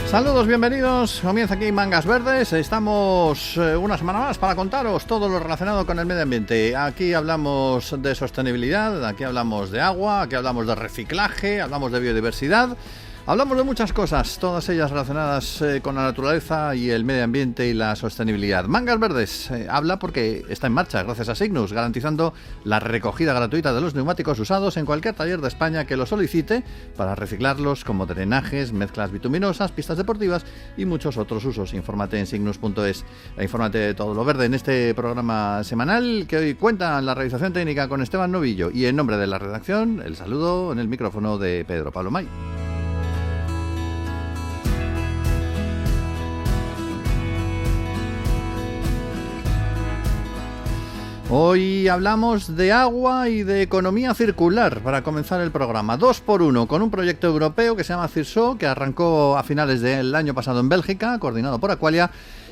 Saludos, bienvenidos. Comienza aquí Mangas Verdes. Estamos una semana más para contaros todo lo relacionado con el medio ambiente. Aquí hablamos de sostenibilidad, aquí hablamos de agua, aquí hablamos de reciclaje, hablamos de biodiversidad. Hablamos de muchas cosas, todas ellas relacionadas con la naturaleza y el medio ambiente y la sostenibilidad. Mangas Verdes habla porque está en marcha gracias a Signus, garantizando la recogida gratuita de los neumáticos usados en cualquier taller de España que lo solicite para reciclarlos como drenajes, mezclas bituminosas, pistas deportivas y muchos otros usos. Infórmate en signus.es e infórmate de todo lo verde en este programa semanal que hoy cuenta en la realización técnica con Esteban Novillo y en nombre de la redacción el saludo en el micrófono de Pedro Pablo May. Hoy hablamos de agua y de economía circular para comenzar el programa. 2x1 con un proyecto europeo que se llama CIRSO, que arrancó a finales del año pasado en Bélgica, coordinado por Aqualia,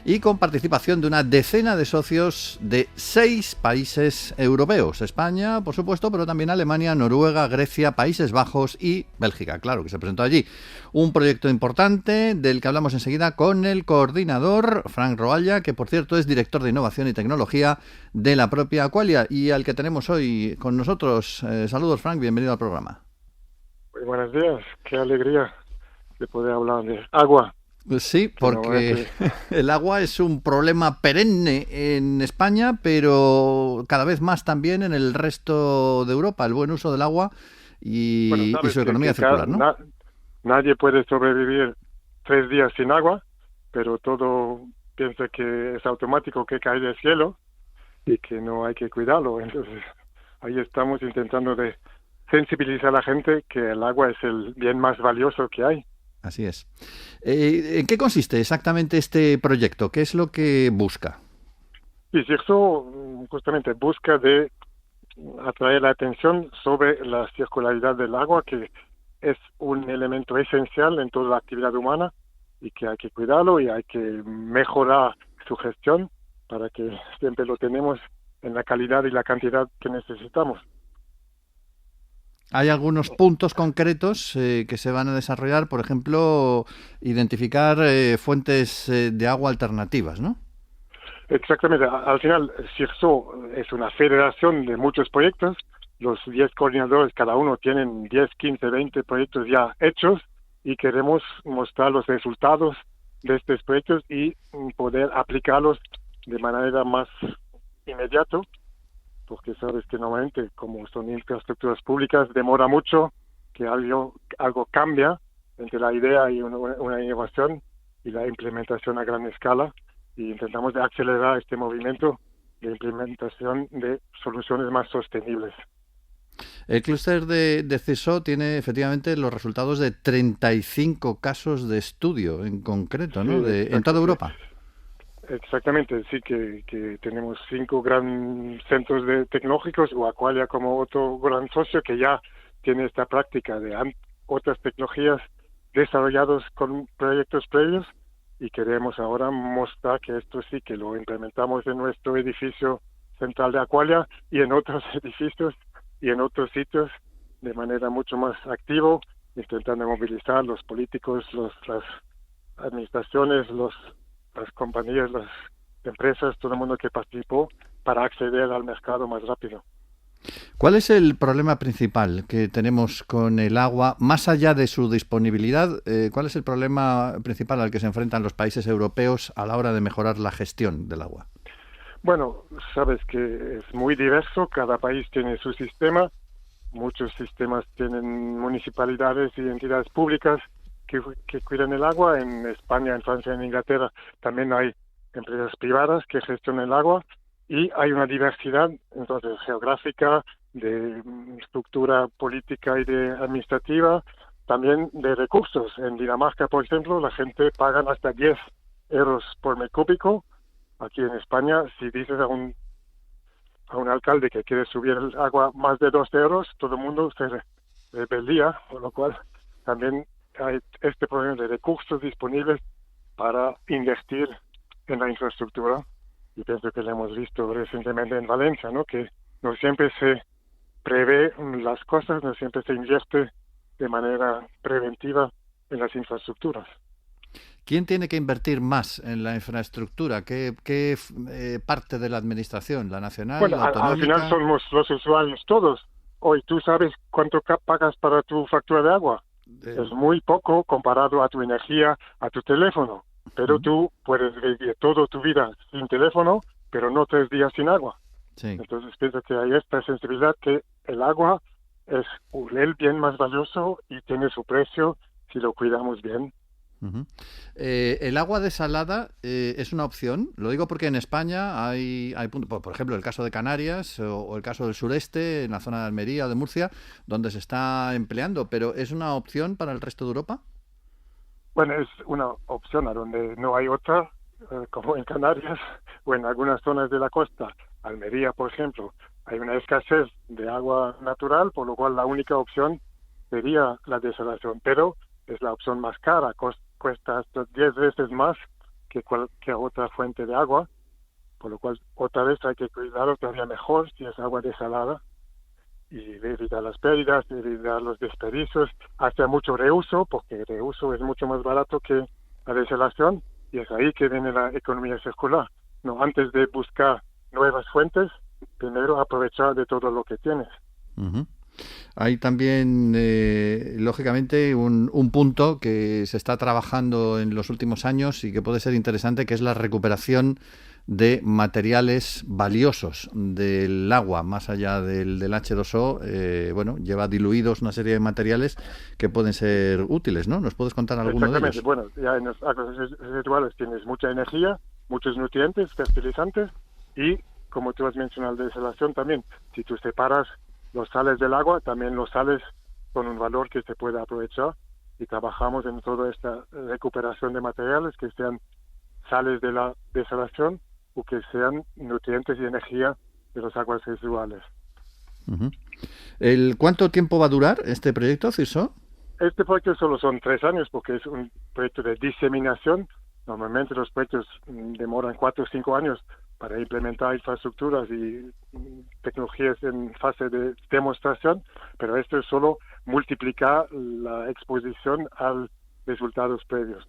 y con participación de una decena de socios de 6 países europeos. España, por supuesto, pero también Alemania, Noruega, Grecia, Países Bajos y Bélgica, claro, que se presentó allí. Un proyecto importante del que hablamos enseguida con el coordinador, Frank Roalla, que por cierto es director de Innovación y Tecnología de la propia Aqualia y al que tenemos hoy con nosotros. Saludos, Frank, bienvenido al programa. Muy buenos días, qué alegría de poder hablar de agua. Sí, porque el agua es un problema perenne en España, pero cada vez más también en el resto de Europa, el buen uso del agua y su economía circular, ¿no? Nadie puede sobrevivir 3 días sin agua, pero todo piensa que es automático, que cae del cielo y que no hay que cuidarlo. Entonces, ahí estamos intentando de sensibilizar a la gente que el agua es el bien más valioso que hay. Así es. ¿En qué consiste exactamente este proyecto? ¿Qué es lo que busca? Y CIRSO justamente busca de atraer la atención sobre la circularidad del agua, que es un elemento esencial en toda la actividad humana y que hay que cuidarlo y hay que mejorar su gestión para que siempre lo tenemos en la calidad y la cantidad que necesitamos. Hay algunos puntos concretos que se van a desarrollar, por ejemplo, identificar fuentes de agua alternativas, ¿no? Exactamente. Al final, CIRSO es una federación de muchos proyectos. Los 10 coordinadores, cada uno tienen 10, 15, 20 proyectos ya hechos y queremos mostrar los resultados de estos proyectos y poder aplicarlos de manera más inmediata, porque sabes que normalmente, como son infraestructuras públicas, demora mucho que algo cambia entre la idea y una innovación y la implementación a gran escala, y intentamos de acelerar este movimiento de implementación de soluciones más sostenibles. El clúster de CIRSO tiene efectivamente los resultados de 35 casos de estudio en concreto, ¿no? Sí, En toda Europa. Exactamente, sí, que tenemos 5 grandes centros tecnológicos, o Aqualia como otro gran socio que ya tiene esta práctica de otras tecnologías desarrolladas con proyectos previos, y queremos ahora mostrar que esto sí que lo implementamos en nuestro edificio central de Aqualia y en otros edificios y en otros sitios de manera mucho más activa, intentando movilizar los políticos, las administraciones, las compañías, las empresas, todo el mundo que participó para acceder al mercado más rápido. ¿Cuál es el problema principal que tenemos con el agua, más allá de su disponibilidad? ¿Cuál es el problema principal al que se enfrentan los países europeos a la hora de mejorar la gestión del agua? Bueno, sabes que es muy diverso, cada país tiene su sistema, muchos sistemas tienen municipalidades y entidades públicas que cuidan el agua. En España, en Francia, en Inglaterra también hay empresas privadas que gestionan el agua y hay una diversidad entonces geográfica, de estructura política y de administrativa, también de recursos. En Dinamarca, por ejemplo, la gente paga hasta 10 euros por metro cúbico. Aquí en España, si dices a un alcalde que quiere subir el agua más de 2 euros, todo el mundo se rebeldía, por lo cual también hay este problema de recursos disponibles para invertir en la infraestructura, y pienso que lo hemos visto recientemente en Valencia, ¿no? Que no siempre se prevé las cosas, no siempre se invierte de manera preventiva en las infraestructuras. ¿Quién tiene que invertir más en la infraestructura? ¿Qué parte de la administración? ¿La nacional, Bueno, la al autonómica? final somos los usuarios todos. Hoy, ¿tú sabes cuánto pagas para tu factura de agua? Es muy poco comparado a tu energía, a tu teléfono. Pero tú puedes vivir toda tu vida sin teléfono, pero no 3 días sin agua. Sí. Entonces pienso que hay esta sensibilidad que el agua es el bien más valioso y tiene su precio si lo cuidamos bien. Uh-huh. ¿El agua desalada es una opción? Lo digo porque en España hay puntos, por ejemplo, el caso de Canarias o el caso del sureste, en la zona de Almería o de Murcia, donde se está empleando, pero ¿es una opción para el resto de Europa? Bueno, es una opción a donde no hay otra, como en Canarias o en algunas zonas de la costa. Almería, por ejemplo, hay una escasez de agua natural, por lo cual la única opción sería la desalación, pero es la opción más cara, cuesta hasta 10 veces más que cualquier otra fuente de agua, por lo cual otra vez hay que cuidarlo todavía mejor si es agua desalada y evitar las pérdidas, evitar los desperdicios, hacer mucho reuso, porque el reuso es mucho más barato que la desalación y es ahí que viene la economía circular. No, antes de buscar nuevas fuentes, primero aprovechar de todo lo que tienes. Uh-huh. Hay también, lógicamente, un punto que se está trabajando en los últimos años y que puede ser interesante, que es la recuperación de materiales valiosos del agua, más allá del H2O. Bueno, lleva diluidos una serie de materiales que pueden ser útiles, ¿no? ¿Nos puedes contar alguno de ellos? Bueno, ya en los aguas residuales tienes mucha energía, muchos nutrientes, fertilizantes y, como tú has mencionado, de desalación también. Si tú separas los sales del agua, también los sales con un valor que se puede aprovechar y trabajamos en toda esta recuperación de materiales que sean sales de la desalación o que sean nutrientes y energía de las aguas residuales. Uh-huh. ¿Cuánto tiempo va a durar este proyecto, Cirso? Este proyecto solo son 3 años porque es un proyecto de diseminación. Normalmente los proyectos demoran 4 o 5 años para implementar infraestructuras y tecnologías en fase de demostración, pero esto es solo multiplicar la exposición a resultados previos.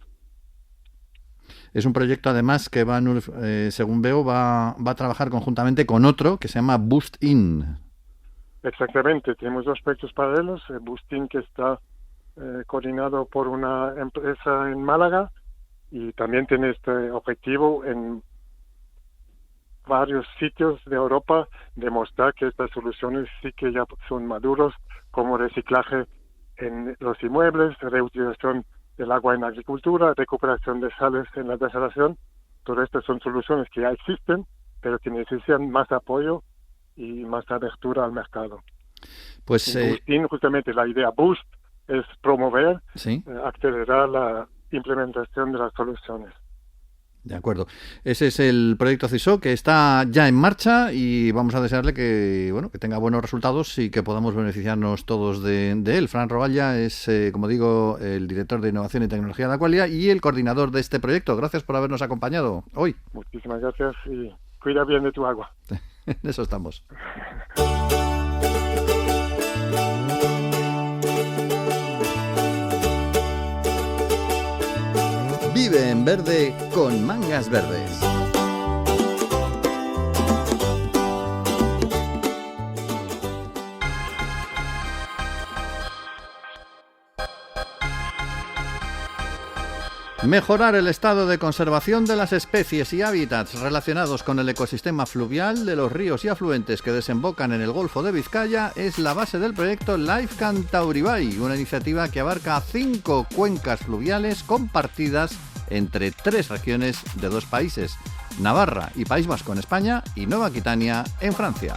Es un proyecto, además, que va, según veo, va a trabajar conjuntamente con otro que se llama Boost In. Exactamente, tenemos 2 proyectos paralelos, Boost In, que está coordinado por una empresa en Málaga y también tiene este objetivo en varios sitios de Europa demostrar que estas soluciones sí que ya son maduros, como reciclaje en los inmuebles, reutilización del agua en la agricultura, recuperación de sales en la desalación. Todas estas son soluciones que ya existen, pero que necesitan más apoyo y más apertura al mercado. Pues justamente la idea Boost es promover, ¿sí? Acelerar la implementación de las soluciones. De acuerdo. Ese es el proyecto CISO, que está ya en marcha y vamos a desearle que tenga buenos resultados y que podamos beneficiarnos todos de él. Fran Roballa es, como digo, el director de Innovación y Tecnología de Aqualia y el coordinador de este proyecto. Gracias por habernos acompañado hoy. Muchísimas gracias y cuida bien de tu agua. En eso estamos. Vive en verde con Mangas Verdes. Mejorar el estado de conservación de las especies y hábitats relacionados con el ecosistema fluvial de los ríos y afluentes que desembocan en el Golfo de Vizcaya es la base del proyecto Life Cantauribay, una iniciativa que abarca 5 cuencas fluviales compartidas entre 3 regiones de 2 países, Navarra y País Vasco en España y Nueva Aquitania en Francia.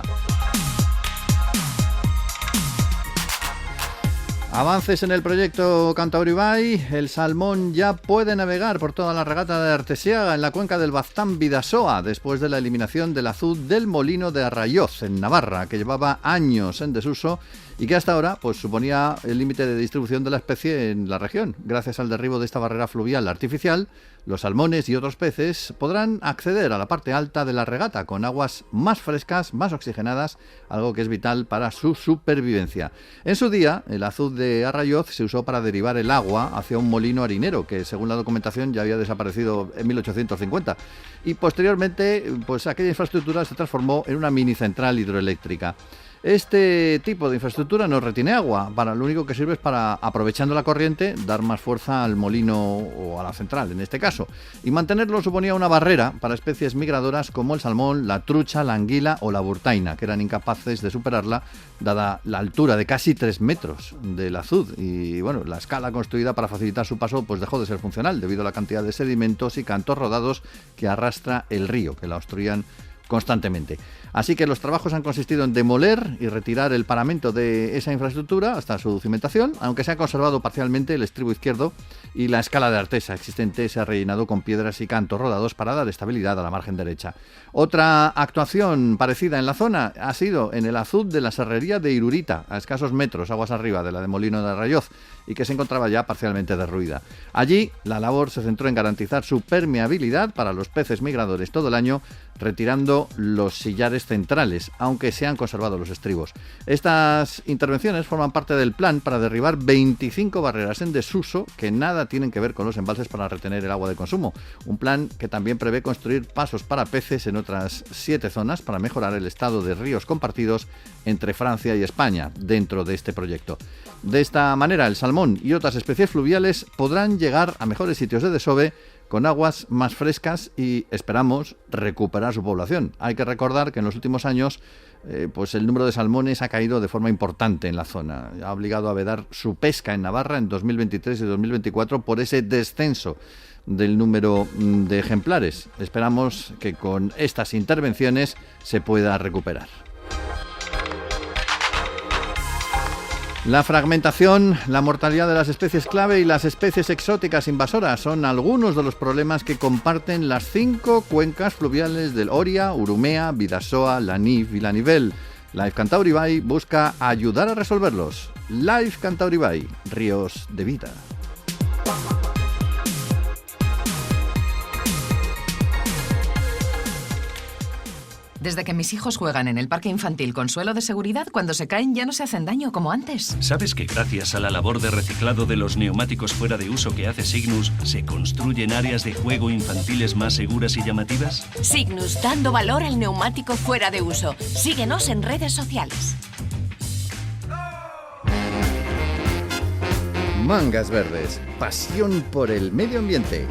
Avances en el proyecto Cantauribay. El salmón ya puede navegar por toda la regata de Artesiaga en la cuenca del Baztán Bidasoa después de la eliminación del azud del molino de Arrayoz en Navarra, que llevaba años en desuso y que hasta ahora suponía el límite de distribución de la especie en la región. Gracias al derribo de esta barrera fluvial artificial, Los salmones y otros peces podrán acceder a la parte alta de la regata con aguas más frescas, más oxigenadas, algo que es vital para su supervivencia. En su día, el azud de Arraioz se usó para derivar el agua hacia un molino harinero, que según la documentación ya había desaparecido en 1850. Y posteriormente, pues aquella infraestructura se transformó en una mini central hidroeléctrica. Este tipo de infraestructura no retiene agua, lo único que sirve es para, aprovechando la corriente, dar más fuerza al molino o a la central, en este caso. Y mantenerlo suponía una barrera para especies migradoras como el salmón, la trucha, la anguila o la burtaina, que eran incapaces de superarla, dada la altura de casi 3 metros del azud. Y bueno, la escala construida para facilitar su paso pues dejó de ser funcional debido a la cantidad de sedimentos y cantos rodados que arrastra el río, que la obstruían constantemente. Así que los trabajos han consistido en demoler y retirar el paramento de esa infraestructura hasta su cimentación, aunque se ha conservado parcialmente el estribo izquierdo y la escala de artesa existente se ha rellenado con piedras y cantos rodados para dar estabilidad a la margen derecha. Otra actuación parecida en la zona ha sido en el azud de la serrería de Irurita, a escasos metros aguas arriba de la de Molino de Arraioz, y que se encontraba ya parcialmente derruida. Allí, la labor se centró en garantizar su permeabilidad para los peces migradores todo el año, retirando los sillares centrales, aunque se han conservado los estribos. Estas intervenciones forman parte del plan para derribar 25 barreras en desuso que nada tienen que ver con los embalses para retener el agua de consumo. Un plan que también prevé construir pasos para peces en otras 7 zonas para mejorar el estado de ríos compartidos entre Francia y España dentro de este proyecto. De esta manera, el salmón y otras especies fluviales podrán llegar a mejores sitios de desove con aguas más frescas y, esperamos, recuperar su población. Hay que recordar que en los últimos años pues el número de salmones ha caído de forma importante en la zona. Ha obligado a vedar su pesca en Navarra en 2023 y 2024 por ese descenso del número de ejemplares. Esperamos que con estas intervenciones se pueda recuperar. La fragmentación, la mortalidad de las especies clave y las especies exóticas invasoras son algunos de los problemas que comparten las 5 cuencas fluviales del Oria, Urumea, Bidasoa, Laniv y Lanivel. Life Cantabria Bay busca ayudar a resolverlos. Life Cantabria Bay, ríos de vida. Desde que mis hijos juegan en el parque infantil con suelo de seguridad, cuando se caen ya no se hacen daño como antes. ¿Sabes que gracias a la labor de reciclado de los neumáticos fuera de uso que hace Signus, se construyen áreas de juego infantiles más seguras y llamativas? Signus, dando valor al neumático fuera de uso. Síguenos en redes sociales. Mangas Verdes, pasión por el medio ambiente.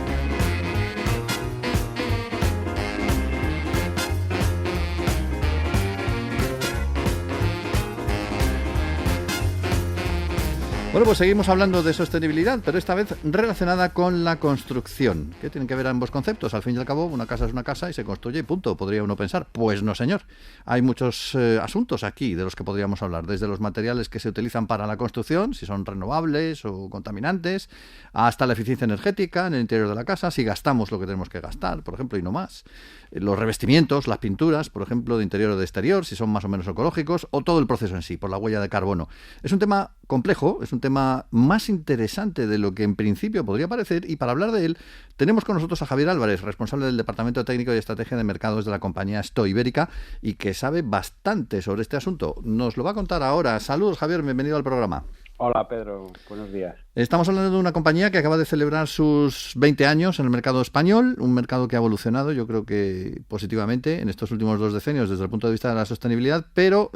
Bueno, pues seguimos hablando de sostenibilidad, pero esta vez relacionada con la construcción. ¿Qué tienen que ver ambos conceptos? Al fin y al cabo, una casa es una casa y se construye y punto, podría uno pensar. Pues no, señor. Hay muchos asuntos aquí de los que podríamos hablar, desde los materiales que se utilizan para la construcción, si son renovables o contaminantes, hasta la eficiencia energética en el interior de la casa, si gastamos lo que tenemos que gastar, por ejemplo, y no más. Los revestimientos, las pinturas, por ejemplo, de interior o de exterior, si son más o menos ecológicos, o todo el proceso en sí, por la huella de carbono. Es un tema complejo, es un tema más interesante de lo que en principio podría parecer, y para hablar de él tenemos con nosotros a Javier Álvarez, responsable del Departamento Técnico y Estrategia de Mercados de la compañía Sto Ibérica, y que sabe bastante sobre este asunto. Nos lo va a contar ahora. Saludos, Javier, bienvenido al programa. Hola, Pedro. Buenos días. Estamos hablando de una compañía que acaba de celebrar sus 20 años en el mercado español, un mercado que ha evolucionado, yo creo que positivamente, en estos últimos 2 decenios desde el punto de vista de la sostenibilidad, pero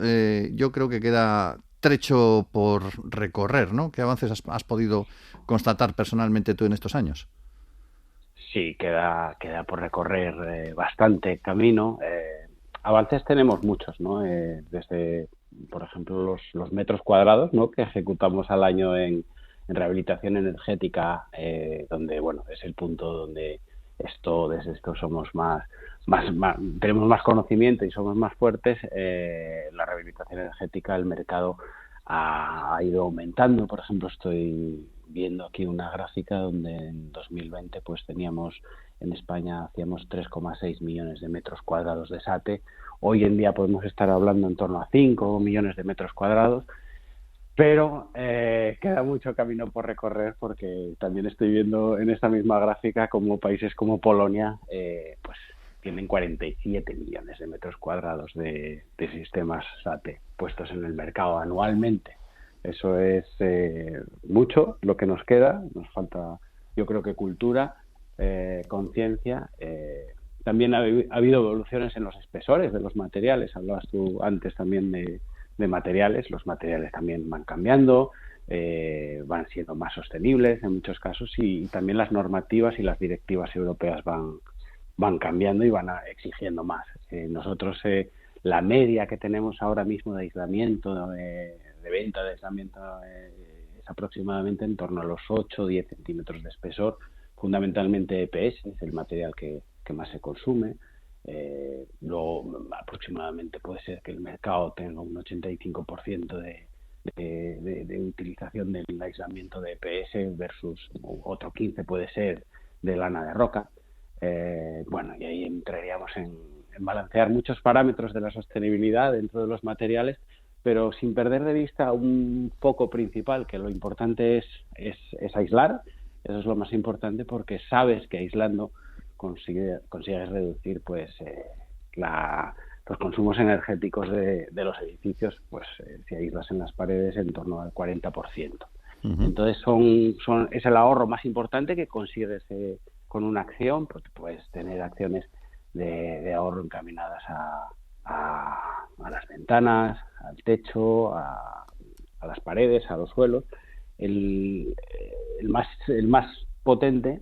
yo creo que queda trecho por recorrer, ¿no? ¿Qué avances has podido constatar personalmente tú en estos años? Sí, queda por recorrer bastante camino. Avances tenemos muchos, ¿no? Desde, por ejemplo, los metros cuadrados, ¿no?, que ejecutamos al año en rehabilitación energética, donde, bueno, es el punto donde desde esto somos tenemos más conocimiento y somos más fuertes. La rehabilitación energética, el mercado ha ido aumentando. Por ejemplo, estoy viendo aquí una gráfica donde en 2020 pues teníamos en España, hacíamos 3,6 millones de metros cuadrados de SATE. Hoy en día podemos estar hablando en torno a 5 millones de metros cuadrados. Pero queda mucho camino por recorrer, porque también estoy viendo en esta misma gráfica como países como Polonia pues tienen 47 millones de metros cuadrados de sistemas SATE puestos en el mercado anualmente. Eso es mucho lo que nos queda. Nos falta, yo creo que cultura, conciencia. También ha habido evoluciones en los espesores de los materiales. Hablabas tú antes también de materiales. Los materiales también van cambiando, van siendo más sostenibles en muchos casos, y también las normativas y las directivas europeas van cambiando y van exigiendo más. Nosotros la media que tenemos ahora mismo de aislamiento, de venta de aislamiento, es aproximadamente en torno a los 8 o 10 centímetros de espesor, fundamentalmente EPS, es el material que más se consume. Luego aproximadamente puede ser que el mercado tenga un 85% de utilización del aislamiento de EPS versus otro 15% puede ser de lana de roca. Bueno, y ahí entraríamos en balancear muchos parámetros de la sostenibilidad dentro de los materiales, pero sin perder de vista un foco principal, que lo importante es aislar. Eso es lo más importante, porque sabes que aislando consigues reducir pues los consumos energéticos de los edificios, pues si aíslas en las paredes, en torno al 40%. Uh-huh. Entonces es el ahorro más importante que consigues con una acción, porque puedes tener acciones de ahorro encaminadas a las ventanas, al techo, a las paredes, a los suelos. El más potente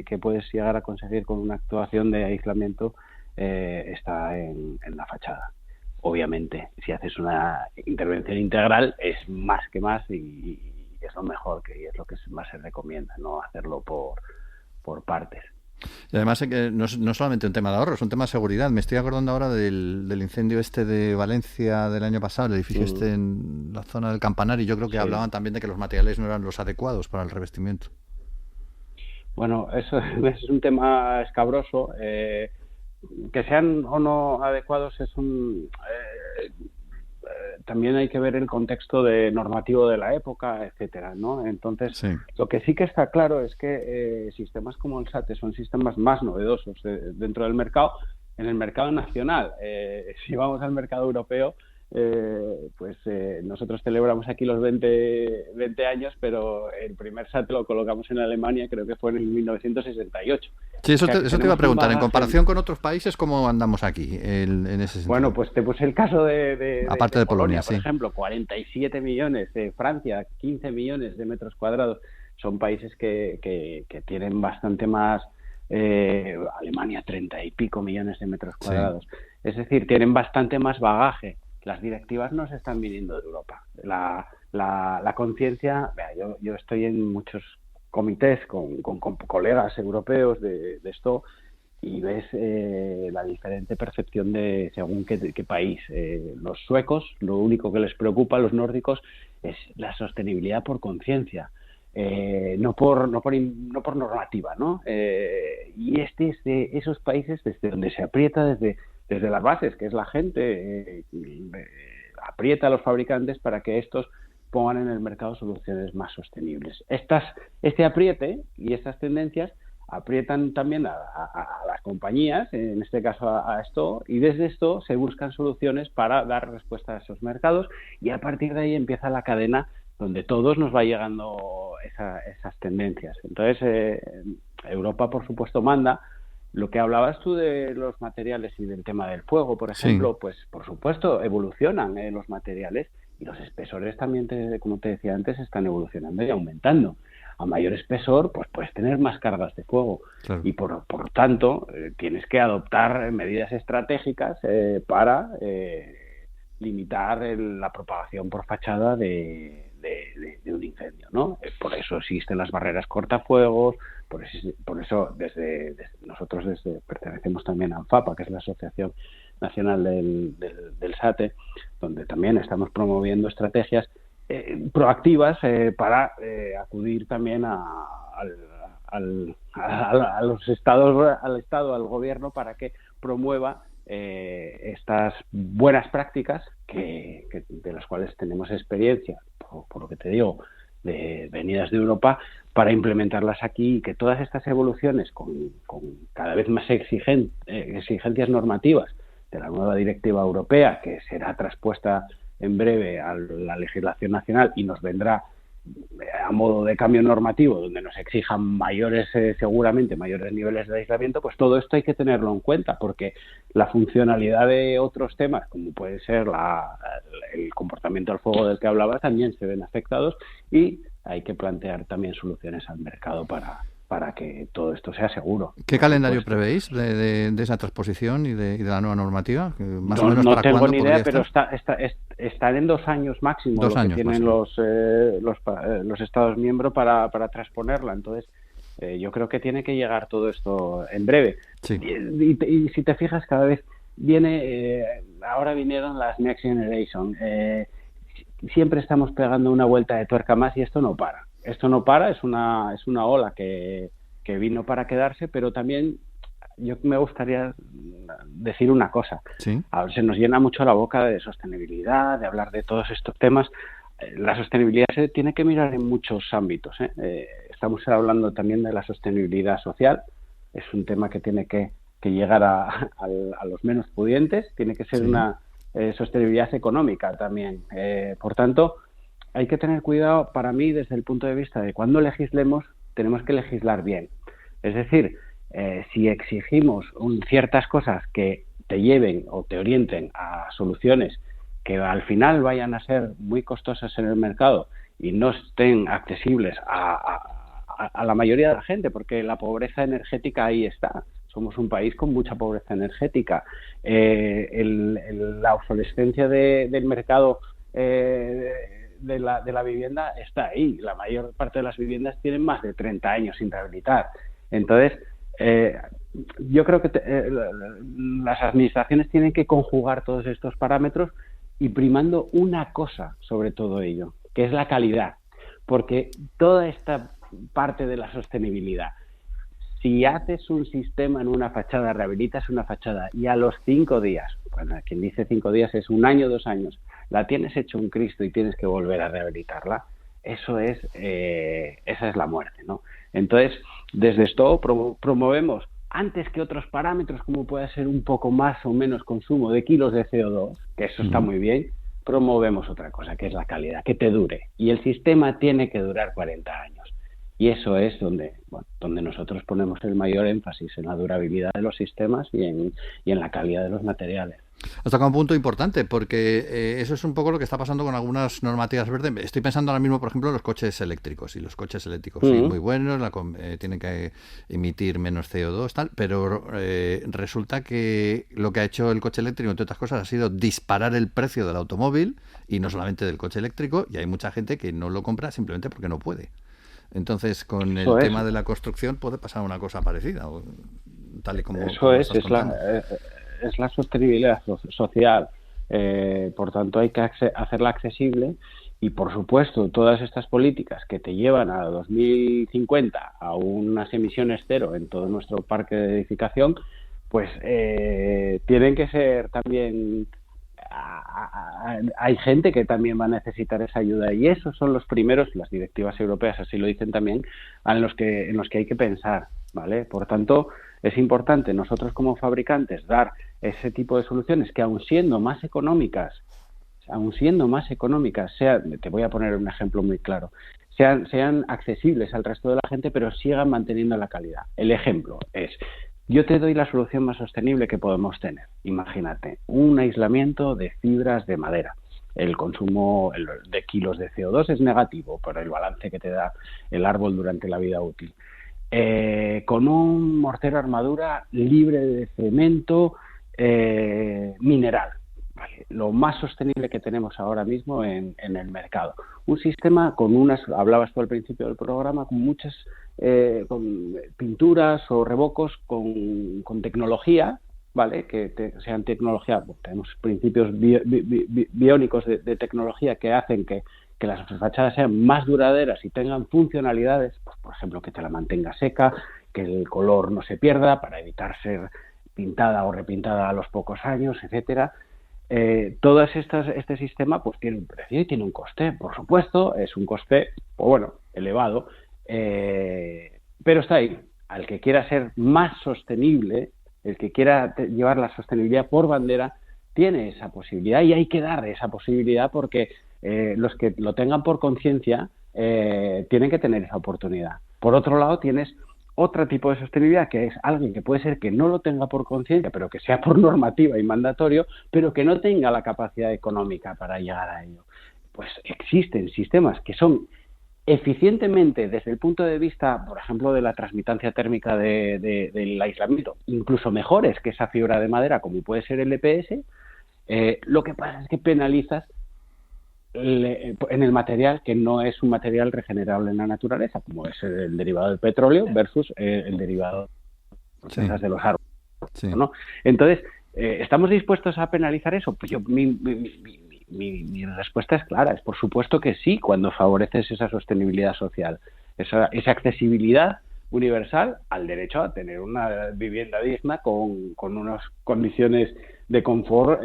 que puedes llegar a conseguir con una actuación de aislamiento está en la fachada. Obviamente, si haces una intervención integral es más que más, y es lo mejor, y es lo que más se recomienda, no hacerlo por partes. Y además que no es solamente un tema de ahorro, es un tema de seguridad. Me estoy acordando ahora del incendio de Valencia del año pasado, el edificio en la zona del Campanar, y yo creo que hablaban también de que los materiales no eran los adecuados para el revestimiento. Bueno, eso es un tema escabroso. Que sean o no adecuados también hay que ver el contexto normativo de la época, etcétera, ¿no? Entonces, sí. Lo que sí que está claro es que sistemas como el SATE son sistemas más novedosos dentro del mercado, en el mercado nacional. Si vamos al mercado europeo, nosotros celebramos aquí los 20 años, pero el primer SATE lo colocamos en Alemania, creo que fue en 1968. Sí, eso te iba a preguntar. En comparación con otros países, ¿cómo andamos aquí en ese sentido? Bueno, pues te puse el caso aparte de Polonia, por ejemplo, 47 millones, de Francia, 15 millones de metros cuadrados. Son países que tienen bastante más. Alemania, 30 y pico millones de metros cuadrados. Sí. Es decir, tienen bastante más bagaje. Las directivas no se están viniendo de Europa. La conciencia, yo estoy en muchos comités con colegas europeos de esto, y ves la diferente percepción de según qué país. Los suecos, lo único que les preocupa a los nórdicos es la sostenibilidad por conciencia, no por normativa, ¿no? Y es de esos países desde donde se aprieta desde las bases, que es la gente, aprieta a los fabricantes para que estos pongan en el mercado soluciones más sostenibles. Este apriete y estas tendencias aprietan también a las compañías, en este caso a esto, y desde esto se buscan soluciones para dar respuesta a esos mercados, y a partir de ahí empieza la cadena donde todos nos va llegando esas tendencias. Entonces, Europa, por supuesto, manda. Lo que hablabas tú de los materiales y del tema del fuego, por ejemplo, sí. Pues por supuesto evolucionan los materiales, y los espesores también, como te decía antes, están evolucionando y aumentando. A mayor espesor, pues puedes tener más cargas de fuego. Claro. Y por tanto, tienes que adoptar medidas estratégicas para limitar la propagación por fachada de un incendio, ¿no? Por eso existen las barreras cortafuegos, por eso nosotros pertenecemos también a ANFAPA, que es la Asociación Nacional del SATE, donde también estamos promoviendo estrategias proactivas para acudir también al Estado, al gobierno, para que promueva estas buenas prácticas de las cuales tenemos experiencia, por lo que te digo, venidas de Europa, para implementarlas aquí, y que todas estas evoluciones con cada vez más exigencias normativas de la nueva directiva europea, que será traspuesta en breve a la legislación nacional y nos vendrá a modo de cambio normativo, donde nos exijan seguramente mayores niveles de aislamiento, pues todo esto hay que tenerlo en cuenta, porque la funcionalidad de otros temas, como puede ser el comportamiento al fuego del que hablaba, también se ven afectados, y hay que plantear también soluciones al mercado para que todo esto sea seguro. ¿Qué calendario prevéis de esa transposición y de la nueva normativa? Más o menos no para tengo cuándo ni idea, podría pero están en 2 años máximo lo que tienen los Estados miembros para transponerla. Entonces, yo creo que tiene que llegar todo esto en breve. Sí. Y si te fijas, cada vez ahora vinieron las Next Generation. Siempre estamos pegando una vuelta de tuerca más y esto no para. Esto no para, es una ola que vino para quedarse, pero también yo me gustaría decir una cosa. ¿Sí? Ahora se nos llena mucho la boca de sostenibilidad, de hablar de todos estos temas. La sostenibilidad se tiene que mirar en muchos ámbitos. Estamos hablando también de la sostenibilidad social. Es un tema que tiene que llegar a los menos pudientes. Tiene que ser una sostenibilidad económica también. Por tanto, hay que tener cuidado, para mí, desde el punto de vista de cuando legislemos, tenemos que legislar bien. Es decir, si exigimos ciertas cosas que te lleven o te orienten a soluciones que al final vayan a ser muy costosas en el mercado y no estén accesibles a la mayoría de la gente, porque la pobreza energética ahí está. Somos un país con mucha pobreza energética. La obsolescencia del mercado de la vivienda está ahí. La mayor parte de las viviendas tienen más de 30 años sin rehabilitar. Entonces, yo creo que las administraciones tienen que conjugar todos estos parámetros y primando una cosa sobre todo ello, que es la calidad. Porque toda esta parte de la sostenibilidad, si haces un sistema en una fachada, rehabilitas una fachada y a los 5 días, bueno, quien dice 5 días es 1 año, 2 años, la tienes hecho un Cristo y tienes que volver a rehabilitarla, esa es la muerte, ¿no? Entonces, desde esto promovemos, antes que otros parámetros, como puede ser un poco más o menos consumo de kilos de CO2, que eso está muy bien, promovemos otra cosa, que es la calidad, que te dure. Y el sistema tiene que durar 40 años. Y eso es donde nosotros ponemos el mayor énfasis, en la durabilidad de los sistemas y en la calidad de los materiales. Has tocado un punto importante, porque eso es un poco lo que está pasando con algunas normativas verdes. Estoy pensando ahora mismo, por ejemplo, en los coches eléctricos. Y los coches eléctricos sí, muy buenos, tienen que emitir menos CO2, tal, pero resulta que lo que ha hecho el coche eléctrico, entre otras cosas, ha sido disparar el precio del automóvil, y no solamente del coche eléctrico, y hay mucha gente que no lo compra simplemente porque no puede. Entonces, con el tema de la construcción puede pasar una cosa parecida, tal y como es la sostenibilidad social. Por tanto, hay que hacerla accesible y, por supuesto, todas estas políticas que te llevan a 2050 a unas emisiones cero en todo nuestro parque de edificación, pues tienen que ser también... Hay gente que también va a necesitar esa ayuda y esos son los primeros, las directivas europeas así lo dicen también, en los que hay que pensar, ¿vale? Por tanto, es importante nosotros como fabricantes dar ese tipo de soluciones que aun siendo más económicas, te voy a poner un ejemplo muy claro, sean accesibles al resto de la gente, pero sigan manteniendo la calidad. El ejemplo es: yo te doy la solución más sostenible que podemos tener. Imagínate, un aislamiento de fibras de madera. El consumo de kilos de CO2 es negativo por el balance que te da el árbol durante la vida útil. Con un mortero armadura libre de cemento mineral. Vale, lo más sostenible que tenemos ahora mismo en el mercado. Un sistema con hablabas tú al principio del programa, con muchas con pinturas o revocos con tecnología, ¿vale? Que sean tecnología, tenemos principios biónicos de tecnología que hacen que las fachadas sean más duraderas y tengan funcionalidades, pues, por ejemplo, que te la mantenga seca, que el color no se pierda, para evitar ser pintada o repintada a los pocos años, etcétera. Este sistema pues tiene un precio y tiene un coste, por supuesto, es un coste, pues bueno, elevado, pero está ahí. Al que quiera ser más sostenible, el que quiera llevar la sostenibilidad por bandera, tiene esa posibilidad y hay que dar esa posibilidad porque los que lo tengan por conciencia tienen que tener esa oportunidad. Por otro lado, tienes otro tipo de sostenibilidad, que es alguien que puede ser que no lo tenga por conciencia, pero que sea por normativa y mandatorio, pero que no tenga la capacidad económica para llegar a ello. Pues existen sistemas que son eficientemente, desde el punto de vista, por ejemplo, de la transmitancia térmica del aislamiento, incluso mejores que esa fibra de madera, como puede ser el EPS. Lo que pasa es que penalizas en el material que no es un material regenerable en la naturaleza, como es el derivado del petróleo versus el derivado de los árboles, ¿no? Entonces, ¿estamos dispuestos a penalizar eso? Pues mi respuesta es clara, es por supuesto que sí, cuando favoreces esa sostenibilidad social, esa accesibilidad universal al derecho a tener una vivienda digna con unas condiciones de confort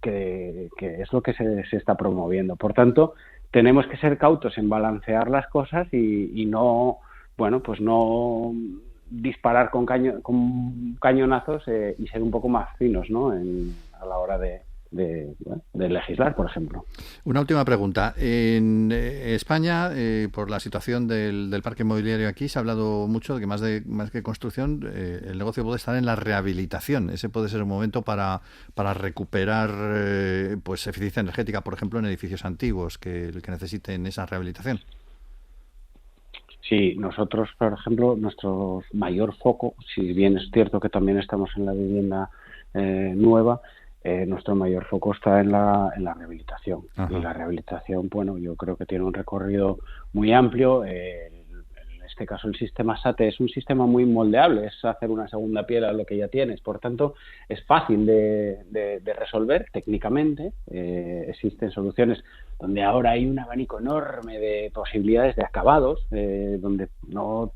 que es lo que se está promoviendo. Por tanto, tenemos que ser cautos en balancear las cosas y no, bueno, pues no disparar con cañonazos y ser un poco más finos, ¿no? A la hora de legislar, por ejemplo. Una última pregunta. En España, por la situación del parque inmobiliario aquí, se ha hablado mucho de que más que construcción, el negocio puede estar en la rehabilitación. Ese puede ser un momento para recuperar pues eficiencia energética, por ejemplo, en edificios antiguos que necesiten esa rehabilitación. Sí, nosotros, por ejemplo, nuestro mayor foco, si bien es cierto que también estamos en la vivienda nueva, nuestro mayor foco está en la rehabilitación. Ajá. Y la rehabilitación, bueno, yo creo que tiene un recorrido muy amplio. En este caso, el sistema SATE es un sistema muy moldeable, es hacer una segunda piel a lo que ya tienes. Por tanto, es fácil de resolver técnicamente. Existen soluciones donde ahora hay un abanico enorme de posibilidades de acabados, donde no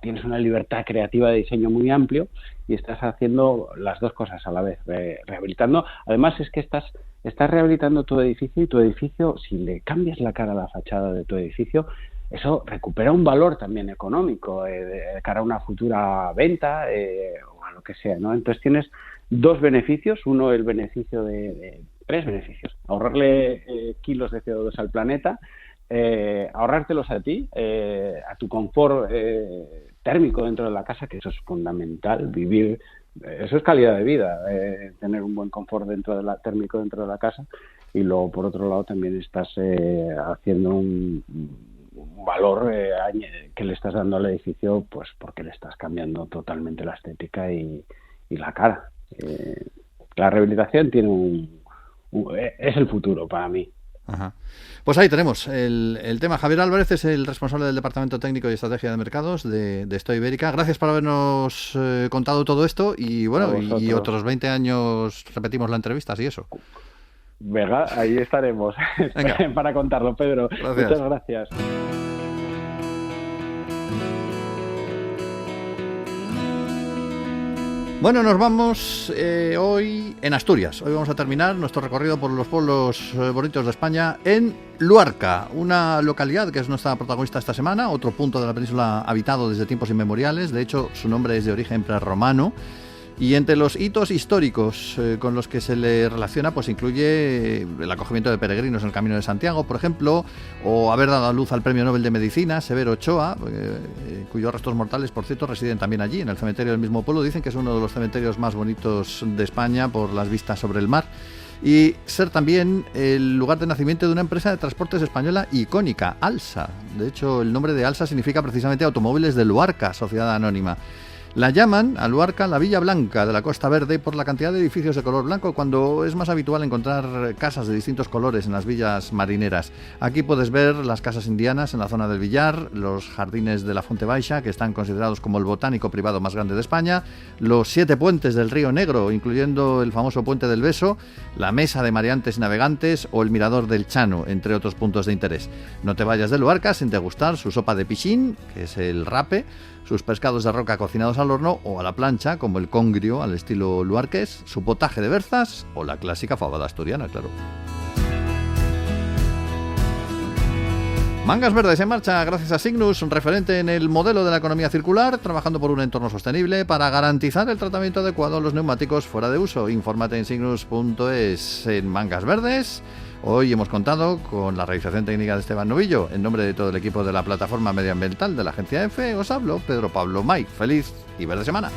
tienes una libertad creativa de diseño muy amplio y estás haciendo las dos cosas a la vez, rehabilitando. Además es que estás rehabilitando tu edificio y tu edificio, si le cambias la cara a la fachada de tu edificio, eso recupera un valor también económico de cara a una futura venta o a lo que sea, ¿no? Entonces tienes dos beneficios. Uno, el beneficio de tres beneficios: ahorrarle kilos de CO2 al planeta, ahorrártelos a ti, a tu confort térmico dentro de la casa, que eso es fundamental, vivir, eso es calidad de vida, tener un buen confort térmico dentro de la casa. Y luego, por otro lado, también estás haciendo un valor que le estás dando al edificio, pues porque le estás cambiando totalmente la estética y la cara. La rehabilitación es el futuro para mí. Ajá. Pues ahí tenemos el tema. Javier Álvarez es el responsable del Departamento Técnico y Estrategia de Mercados de Stoa Ibérica. Gracias por habernos contado todo esto y bueno, y otros 20 años repetimos la entrevista, y eso. Venga, ahí estaremos para contarlo, Pedro. Gracias. Muchas gracias. Bueno, nos vamos hoy en Asturias. Hoy vamos a terminar nuestro recorrido por los pueblos bonitos de España en Luarca, una localidad que es nuestra protagonista esta semana, otro punto de la península habitado desde tiempos inmemoriales. De hecho, su nombre es de origen prerromano. Y entre los hitos históricos con los que se le relaciona, pues incluye el acogimiento de peregrinos en el Camino de Santiago, por ejemplo, o haber dado a luz al Premio Nobel de Medicina, Severo Ochoa, cuyos restos mortales, por cierto, residen también allí, en el cementerio del mismo pueblo. Dicen que es uno de los cementerios más bonitos de España por las vistas sobre el mar. Y ser también el lugar de nacimiento de una empresa de transportes española icónica, ALSA. De hecho, el nombre de ALSA significa precisamente Automóviles de Luarca, Sociedad Anónima. La llaman a Luarca la Villa Blanca de la Costa Verde por la cantidad de edificios de color blanco, cuando es más habitual encontrar casas de distintos colores en las villas marineras. Aquí puedes ver las casas indianas en la zona del Villar, los jardines de la Fonte Baixa, que están considerados como el botánico privado más grande de España, los 7 puentes del Río Negro, incluyendo el famoso Puente del Beso, la Mesa de Mareantes y Navegantes o el Mirador del Chano, entre otros puntos de interés. No te vayas de Luarca sin degustar su sopa de pichín, que es el rape, sus pescados de roca cocinados al horno o a la plancha, como el congrio al estilo luarqués, su potaje de berzas o la clásica fabada asturiana, claro. Mangas Verdes en marcha gracias a Cygnus, un referente en el modelo de la economía circular, trabajando por un entorno sostenible para garantizar el tratamiento adecuado a los neumáticos fuera de uso. Infórmate en cygnus.es. En Mangas Verdes, hoy hemos contado con la realización técnica de Esteban Novillo. En nombre de todo el equipo de la plataforma medioambiental de la Agencia EFE, os hablo Pedro Pablo May. Feliz y verde semana.